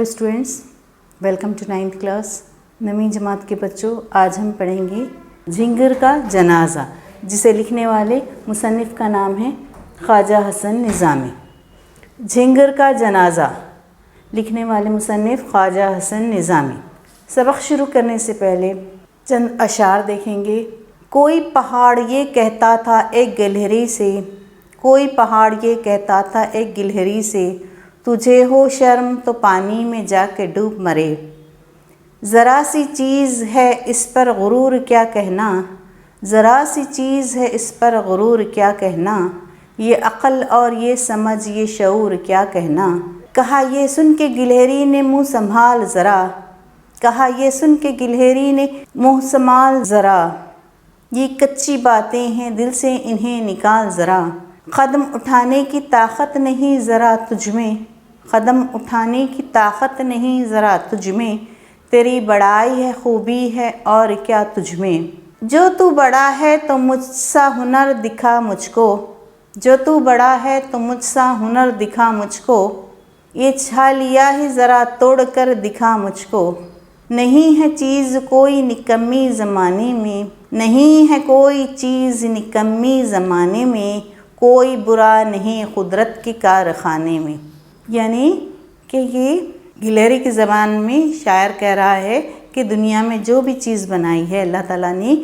Students, welcome to 9th class. نویں جماعت کے بچوں، آج ہم پڑھیں گے جھنگر کا جنازہ، جسے لکھنے والے مصنف کا نام ہے خواجہ حسن نظامی۔ جھنگر کا جنازہ لکھنے والے مصنف خواجہ حسن نظامی۔ سبق شروع کرنے سے پہلے چند اشعار دیکھیں گے۔ کوئی پہاڑ یہ کہتا تھا ایک گلہری سے، کوئی پہاڑ یہ کہتا تھا ایک گلہری سے، تجھے ہو شرم تو پانی میں جا کے ڈوب مرے۔ ذرا سی چیز ہے اس پر غرور کیا کہنا، ذرا سی چیز ہے اس پر غرور کیا کہنا، یہ عقل اور یہ سمجھ یہ شعور کیا کہنا۔ کہا یہ سن کے گلہری نے منہ سنبھال ذرا، کہا یہ سن کے گلہری نے منہ سنبھال ذرا، یہ کچی باتیں ہیں دل سے انہیں نکال ذرا۔ قدم اٹھانے کی طاقت نہیں ذرا تجھ میں، قدم اٹھانے کی طاقت نہیں ذرا تجھ میں، تیری بڑائی ہے خوبی ہے اور کیا تجھ میں۔ جو تو بڑا ہے تو مجھ سا ہنر دکھا مجھ کو، جو تو بڑا ہے تو مجھ سا ہنر دکھا مجھ کو، یہ چھالیا ہی ذرا توڑ کر دکھا مجھ کو۔ نہیں ہے چیز کوئی نکمی زمانے میں، نہیں ہے کوئی چیز نکمی زمانے میں، کوئی برا نہیں قدرت کے کارخانے میں۔ یعنی کہ یہ گلہری کی زبان میں شاعر کہہ رہا ہے کہ دنیا میں جو بھی چیز بنائی ہے اللہ تعالیٰ نے،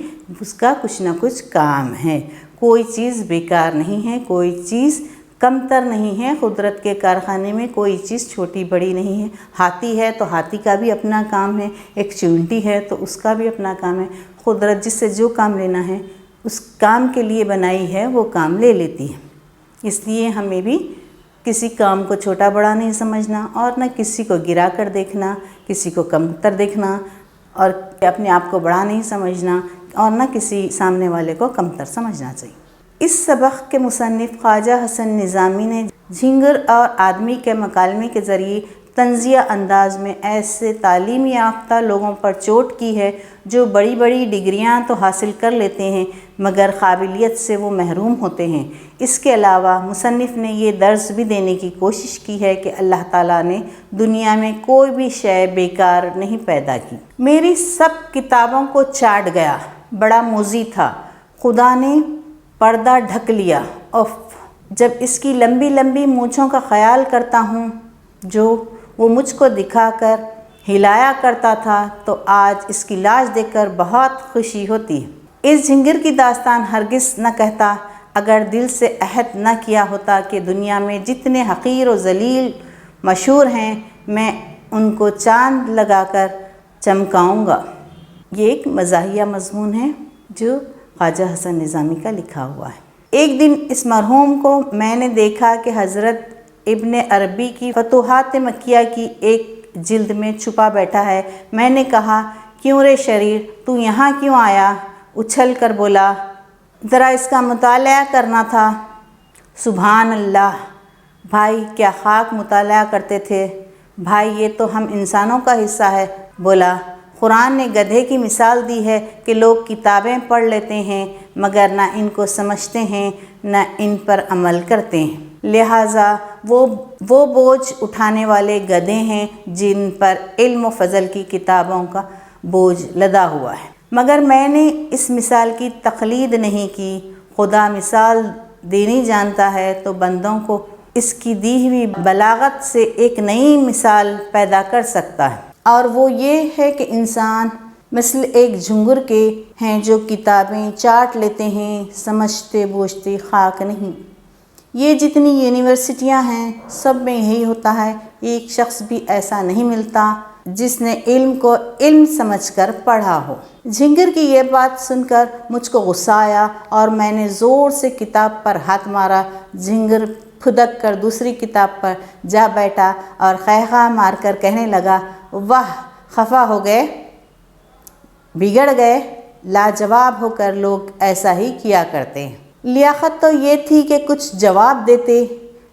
اس کا کچھ نہ کچھ کام ہے، کوئی چیز بیکار نہیں ہے، کوئی چیز کم تر نہیں ہے۔ قدرت کے کارخانے میں کوئی چیز چھوٹی بڑی نہیں ہے۔ ہاتھی ہے تو ہاتھی کا بھی اپنا کام ہے، ایک چونٹی ہے تو اس کا بھی اپنا کام ہے۔ قدرت جس سے جو کام لینا ہے اس کام کے لیے بنائی ہے وہ کام لے لیتی ہے۔ اس لیے ہمیں بھی کسی کام کو چھوٹا بڑا نہیں سمجھنا، اور نہ کسی کو گرا کر دیکھنا، کسی کو کم تر دیکھنا، اور اپنے آپ کو بڑا نہیں سمجھنا، اور نہ کسی سامنے والے کو کم تر سمجھنا چاہیے۔ اس سبق کے مصنف خواجہ حسن نظامی نے جھنگر اور آدمی کے مکالمے کے ذریعے طنزیہ انداز میں ایسے تعلیم یافتہ لوگوں پر چوٹ کی ہے جو بڑی بڑی ڈگریاں تو حاصل کر لیتے ہیں مگر قابلیت سے وہ محروم ہوتے ہیں۔ اس کے علاوہ مصنف نے یہ درس بھی دینے کی کوشش کی ہے کہ اللہ تعالیٰ نے دنیا میں کوئی بھی شے بیکار نہیں پیدا کی۔ میری سب کتابوں کو چاٹ گیا، بڑا موذی تھا، خدا نے پردہ ڈھک لیا، اف! جب اس کی لمبی لمبی مونچھوں کا خیال کرتا ہوں جو وہ مجھ کو دکھا کر ہلایا کرتا تھا تو آج اس کی لاش دیکھ کر بہت خوشی ہوتی ہے۔ اس جھنگر کی داستان ہرگز نہ کہتا اگر دل سے عہد نہ کیا ہوتا کہ دنیا میں جتنے حقیر و ذلیل مشہور ہیں میں ان کو چاند لگا کر چمکاؤں گا۔ یہ ایک مزاحیہ مضمون ہے جو خواجہ حسن نظامی کا لکھا ہوا ہے۔ ایک دن اس مرحوم کو میں نے دیکھا کہ حضرت ابن عربی کی فتوحات مکیہ کی ایک جلد میں چھپا بیٹھا ہے۔ میں نے کہا کیوں رے شریر، تو یہاں کیوں آیا؟ اچھل کر بولا ذرا اس کا مطالعہ کرنا تھا۔ سبحان اللہ بھائی، کیا خاک مطالعہ کرتے تھے؟ بھائی یہ تو ہم انسانوں کا حصہ ہے۔ بولا قرآن نے گدھے کی مثال دی ہے کہ لوگ کتابیں پڑھ لیتے ہیں مگر نہ ان کو سمجھتے ہیں نہ ان پر عمل کرتے ہیں، لہٰذا وہ بوجھ اٹھانے والے گدھے ہیں جن پر علم و فضل کی کتابوں کا بوجھ لدا ہوا ہے۔ مگر میں نے اس مثال کی تقلید نہیں کی۔ خدا مثال دینی جانتا ہے تو بندوں کو اس کی دی ہوئی بلاغت سے ایک نئی مثال پیدا کر سکتا ہے، اور وہ یہ ہے کہ انسان مثل ایک جھنگر کے ہیں جو کتابیں چاٹ لیتے ہیں، سمجھتے بوجھتے خاک نہیں۔ یہ جتنی یونیورسٹیاں ہیں سب میں یہی ہوتا ہے، ایک شخص بھی ایسا نہیں ملتا جس نے علم کو علم سمجھ کر پڑھا ہو۔ جھنگر کی یہ بات سن کر مجھ کو غصہ آیا اور میں نے زور سے کتاب پر ہاتھ مارا۔ جھنگر پھدک کر دوسری کتاب پر جا بیٹھا اور قہقہ مار کر کہنے لگا، واہ! خفا ہو گئے، بگڑ گئے، لاجواب ہو کر لوگ ایسا ہی کیا کرتے ہیں۔ لیاقت تو یہ تھی کہ کچھ جواب دیتے،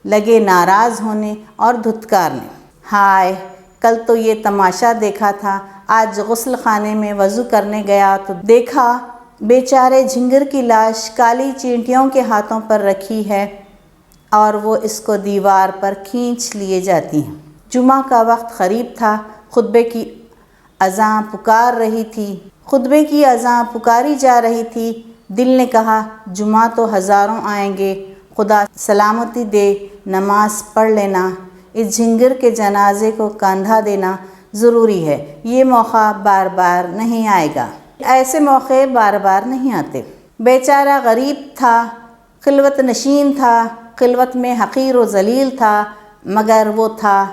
لگے ناراض ہونے اور دھتکارنے۔ ہائے! کل تو یہ تماشا دیکھا تھا، آج غسل خانے میں وضو کرنے گیا تو دیکھا بیچارے جھنگر کی لاش کالی چینٹیوں کے ہاتھوں پر رکھی ہے اور وہ اس کو دیوار پر کھینچ لیے جاتی ہیں۔ جمعہ کا وقت قریب تھا، خطبے کی اذان پکار رہی تھی، خطبے کی اذان پکاری جا رہی تھی۔ دل نے کہا جمعہ تو ہزاروں آئیں گے، خدا سلامتی دے، نماز پڑھ لینا، اس جھنگر کے جنازے کو کاندھا دینا ضروری ہے، یہ موقع بار بار نہیں آئے گا، ایسے موقع بار بار نہیں آتے۔ بیچارہ غریب تھا، خلوت نشین تھا، خلوت میں حقیر و ذلیل تھا، مگر وہ تھا،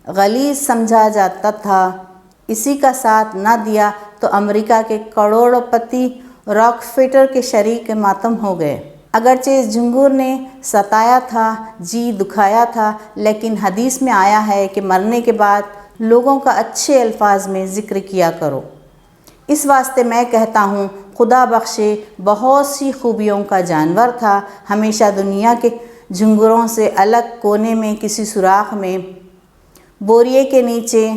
غلیظ سمجھا جاتا تھا۔ اسی کا ساتھ نہ دیا تو امریکہ کے کروڑوں پتی راک فیلر کے شریک ماتم ہو گئے۔ اگرچہ اس جھنگر نے ستایا تھا، جی دکھایا تھا، لیکن حدیث میں آیا ہے کہ مرنے کے بعد لوگوں کا اچھے الفاظ میں ذکر کیا کرو۔ اس واسطے میں کہتا ہوں خدا بخشے بہت سی خوبیوں کا جانور تھا، ہمیشہ دنیا کے جھنگروں سے الگ کونے میں کسی سوراخ میں، بوریے کے نیچے،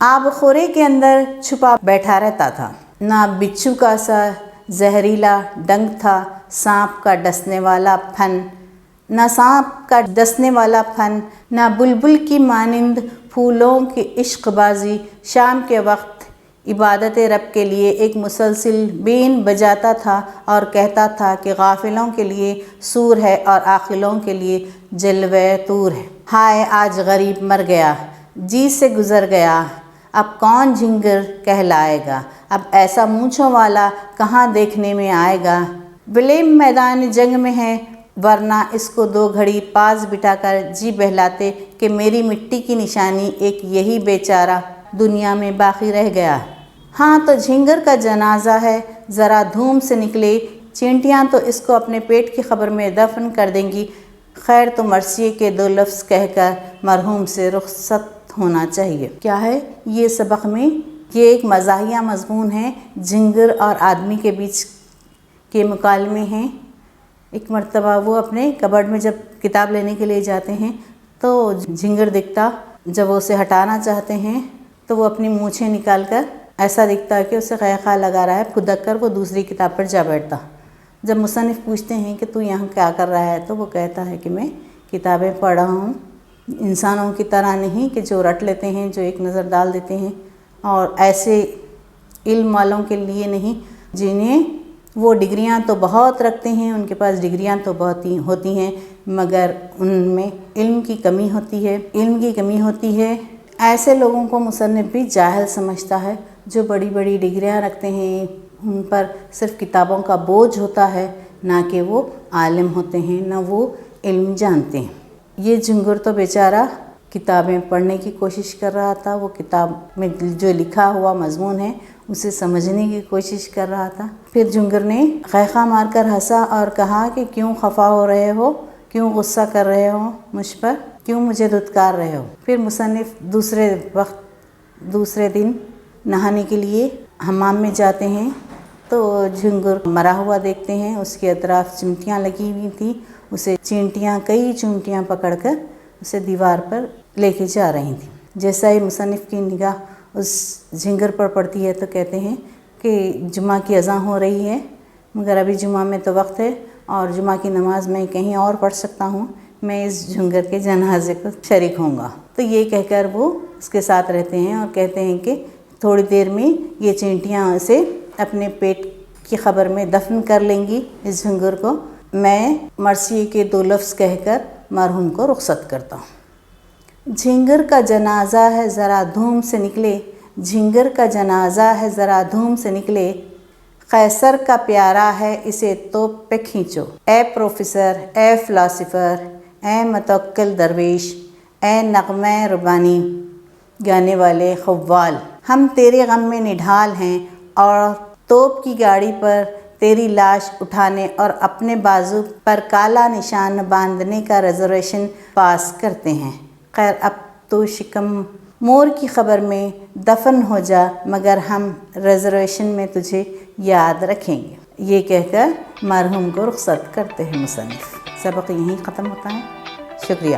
آب خورے کے اندر چھپا بیٹھا رہتا تھا۔ نہ بچھو کا سا زہریلا ڈنک تھا، سانپ کا ڈسنے والا پھن، نہ سانپ کا ڈسنے والا پھن، نہ بلبل کی مانند پھولوں کی عشق بازی۔ شام کے وقت عبادت رب کے لیے ایک مسلسل بین بجاتا تھا اور کہتا تھا کہ غافلوں کے لیے سور ہے اور عاقلوں کے لیے جلوہ طور ہے۔ ہائے آج غریب مر گیا، جی سے گزر گیا، اب کون جھنگر کہلائے گا، اب ایسا مونچھوں والا کہاں دیکھنے میں آئے گا۔ ولیم میدان جنگ میں ہے، ورنہ اس کو 2 گھڑی پاس بٹھا کر جی بہلاتے کہ میری مٹی کی نشانی ایک یہی بیچارہ دنیا میں باقی رہ گیا۔ ہاں تو جھنگر کا جنازہ ہے، ذرا دھوم سے نکلے، چینٹیاں تو اس کو اپنے پیٹ کی قبر میں دفن کر دیں گی، خیر تو مرثیے کے 2 لفظ کہہ کر مرحوم سے رخصت ہونا چاہیے۔ کیا ہے یہ سبق میں یہ ایک مزاحیہ مضمون ہے، جھنگر اور آدمی کے بیچ کے مکالمے ہیں۔ ایک مرتبہ وہ اپنے کبرڈ میں جب کتاب لینے کے لیے جاتے ہیں تو جھنگر دکھتا، جب وہ اسے ہٹانا چاہتے ہیں تو وہ اپنی مونچھیں نکال کر ایسا دکھتا کہ اسے قہقہ لگا رہا ہے، پھدک کر وہ دوسری کتاب پر جا بیٹھتا۔ جب مصنف پوچھتے ہیں کہ تو یہاں کیا کر رہا ہے تو وہ کہتا ہے کہ میں کتابیں پڑھ رہا ہوں، انسانوں کی طرح نہیں کہ جو رٹ لیتے ہیں، جو ایک نظر ڈال دیتے ہیں، اور ایسے علم والوں کے لیے نہیں جنہیں وہ ڈگریاں تو بہت رکھتے ہیں، ان کے پاس ڈگریاں تو بہت ہی ہوتی ہیں مگر ان میں علم کی کمی ہوتی ہے۔ ایسے لوگوں کو مصنف بھی جاہل سمجھتا ہے، جو بڑی بڑی ڈگریاں رکھتے ہیں، ان پر صرف کتابوں کا بوجھ ہوتا ہے، نہ کہ وہ عالم ہوتے ہیں، نہ وہ علم جانتے ہیں۔ یہ جھنگر تو بیچارہ کتابیں پڑھنے کی کوشش کر رہا تھا، وہ کتاب میں جو لکھا ہوا مضمون ہے اسے سمجھنے کی کوشش کر رہا تھا۔ پھر جھنگر نے قہقہ مار کر ہنسا اور کہا کہ کیوں خفا ہو رہے ہو، کیوں غصہ کر رہے ہو مجھ پر، کیوں مجھے دھتکار رہے ہو۔ پھر مصنف دوسرے دن نہانے کے لیے حمام میں جاتے ہیں تو جھنگر مرا ہوا دیکھتے ہیں، اس کے اطراف چمٹیاں لگی ہوئی تھیں، اسے کئی چونٹیاں پکڑ کر اسے دیوار پر لے کے جا رہی تھیں۔ جیسا ہی مصنف کی نگاہ اس جھنگر پر پڑتی ہے تو کہتے ہیں کہ جمعہ کی اذان ہو رہی ہے، مگر ابھی جمعہ میں تو وقت ہے اور جمعہ کی نماز میں کہیں اور پڑھ سکتا ہوں، میں اس جھنگر کے جنازے کو شریک ہوں گا۔ تو یہ کہہ کر وہ اس کے ساتھ رہتے ہیں اور کہتے ہیں کہ تھوڑی دیر میں یہ چینٹیاں اسے اپنے پیٹ کی قبر میں دفن کر لیں گی اس جھنگر کو، میں مرثیے کے 2 لفظ کہہ کر مرحوم کو رخصت کرتا ہوں۔ جھنگر کا جنازہ ہے ذرا دھوم سے نکلے، جھنگر کا جنازہ ہے ذرا دھوم سے نکلے، قیصر کا پیارا ہے اسے توپ پہ کھینچو۔ اے پروفیسر، اے فلاسفر، اے متوکل درویش، اے نغمہ ربانی گانے والے قوال، ہم تیرے غم میں نڈھال ہیں اور توپ کی گاڑی پر تیری لاش اٹھانے اور اپنے بازو پر کالا نشان باندھنے کا ریزرویشن پاس کرتے ہیں۔ خیر اب تو شکم مور کی خبر میں دفن ہو جا، مگر ہم ریزرویشن میں تجھے یاد رکھیں گے۔ یہ کہہ کر مرحوم کو رخصت کرتے ہیں مصنف۔ سبق یہیں ختم ہوتا ہے۔ شکریہ۔